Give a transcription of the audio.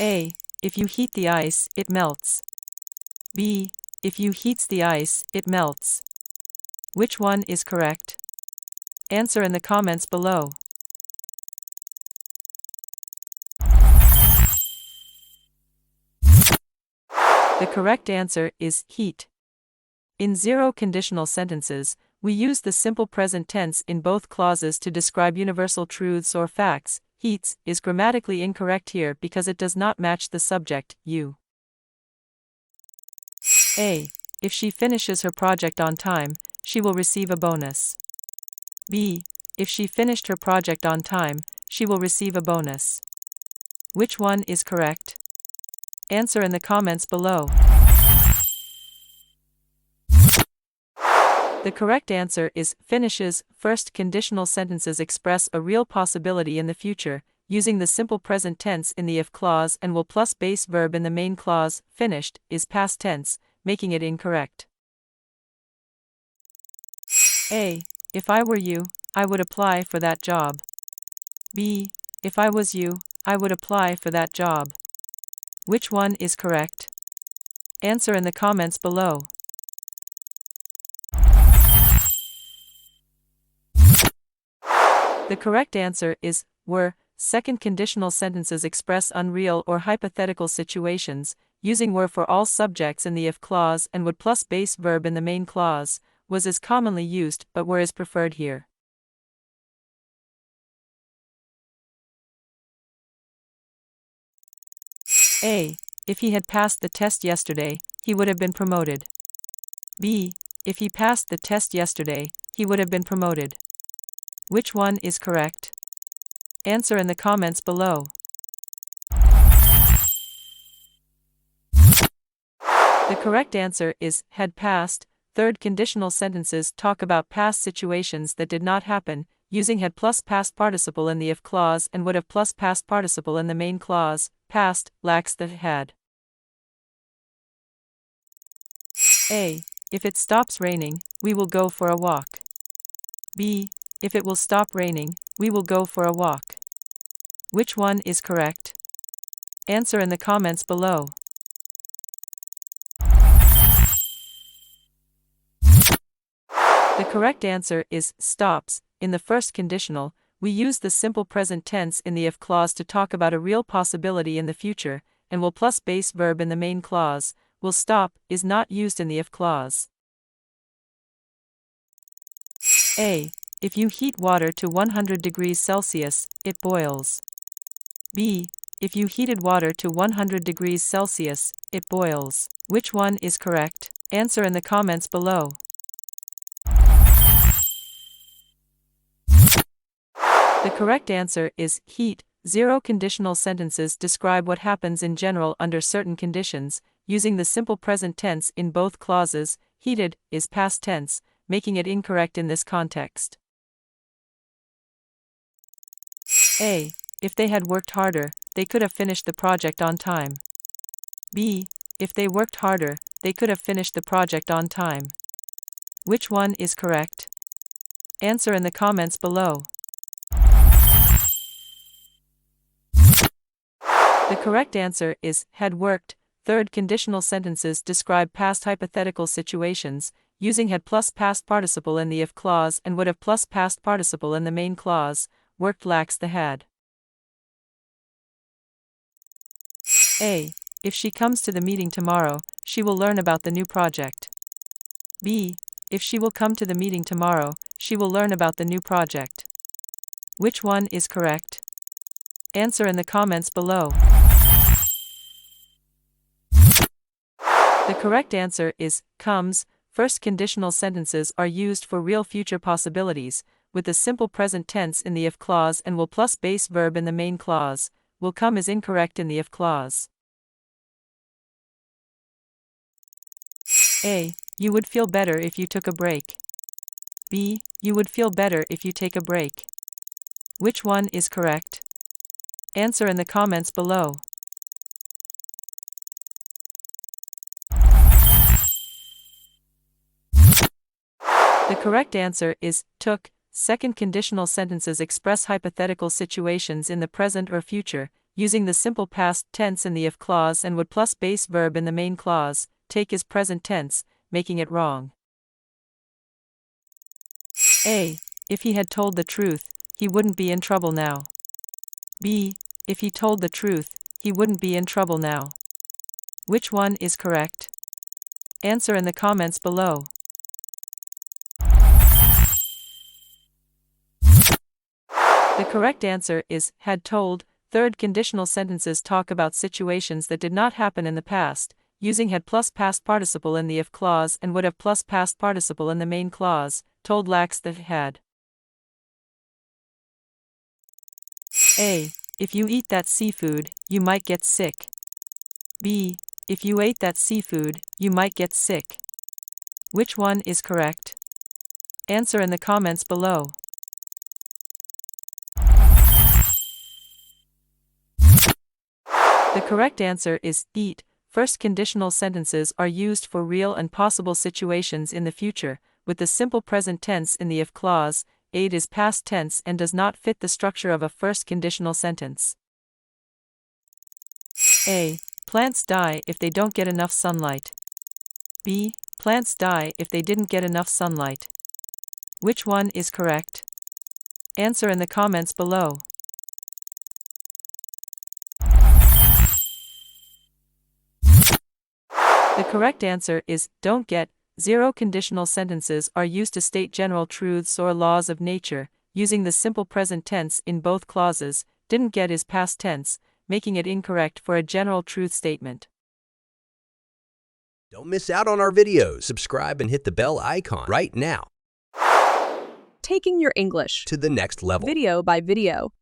A. If you heat the ice, it melts. B. If you heats the ice, it melts. Which one is correct? Answer in the comments below. The correct answer is heat. In zero conditional sentences, we use the simple present tense in both clauses to describe universal truths or facts. Heats is grammatically incorrect here because it does not match the subject, you. A. If she finishes her project on time, she will receive a bonus. B. If she finished her project on time, she will receive a bonus. Which one is correct? Answer in the comments below. The correct answer is finishes. First conditional sentences express a real possibility in the future, using the simple present tense in the if clause and will plus base verb in the main clause. Finished is past tense, making it incorrect. A. If I were you, I would apply for that job. B. If I was you, I would apply for that job. Which one is correct? Answer in the comments below. The correct answer is were. Second conditional sentences express unreal or hypothetical situations, using were for all subjects in the if clause and would plus base verb in the main clause. Was is commonly used, but were is preferred here. A. If he had passed the test yesterday, he would have been promoted. B. If he passed the test yesterday, he would have been promoted. Which one is correct? Answer in the comments below. The correct answer is had passed. Third conditional sentences talk about past situations that did not happen, using had plus past participle in the if clause and would have plus past participle in the main clause. Past lacks the had. A. If it stops raining, we will go for a walk. B. If it will stop raining, we will go for a walk. Which one is correct? Answer in the comments below. The correct answer is stops. In the first conditional, we use the simple present tense in the if clause to talk about a real possibility in the future, and will plus base verb in the main clause. Will stop is not used in the if clause. A. If you heat water to 100 degrees Celsius, it boils. B. If you heated water to 100 degrees Celsius, it boils. Which one is correct? Answer in the comments below. The correct answer is heat. Zero conditional sentences describe what happens in general under certain conditions, using the simple present tense in both clauses. Heated is past tense, making it incorrect in this context. A. If they had worked harder, they could have finished the project on time. B. If they worked harder, they could have finished the project on time. Which one is correct? Answer in the comments below. The correct answer is had worked. Third conditional sentences describe past hypothetical situations, using had plus past participle in the if clause and would have plus past participle in the main clause. Worked lacks the had. A. If she comes to the meeting tomorrow, she will learn about the new project. B. If she will come to the meeting tomorrow, she will learn about the new project. Which one is correct? Answer in the comments below. The correct answer is comes. First conditional sentences are used for real future possibilities, with the simple present tense in the if clause and will plus base verb in the main clause. Will come is incorrect in the if clause. A. You would feel better if you took a break. B. You would feel better if you take a break. Which one is correct? Answer in the comments below. The correct answer is took. Second conditional sentences express hypothetical situations in the present or future, using the simple past tense in the if clause and would plus base verb in the main clause. Take is present tense, making it wrong. A. If he had told the truth, he wouldn't be in trouble now. B. If he told the truth, he wouldn't be in trouble now. Which one is correct? Answer in the comments below. The correct answer is had told. Third, conditional sentences talk about situations that did not happen in the past, using had plus past participle in the if clause and would have plus past participle in the main clause. Told lacks the had. A. If you eat that seafood, you might get sick. B. If you ate that seafood, you might get sick. Which one is correct? Answer in the comments below. The correct answer is eat. First, conditional sentences are used for real and possible situations in the future, with the simple present tense in the if clause. Ate is past tense and does not fit the structure of a first conditional sentence. A. Plants die if they don't get enough sunlight. B. Plants die if they didn't get enough sunlight. Which one is correct? Answer in the comments below. The correct answer is don't get. Zero conditional sentences are used to state general truths or laws of nature, using the simple present tense in both clauses. Didn't get is past tense, making it incorrect for a general truth statement. Don't miss out on our videos. Subscribe and hit the bell icon right now. Taking your English To the next level. video by video.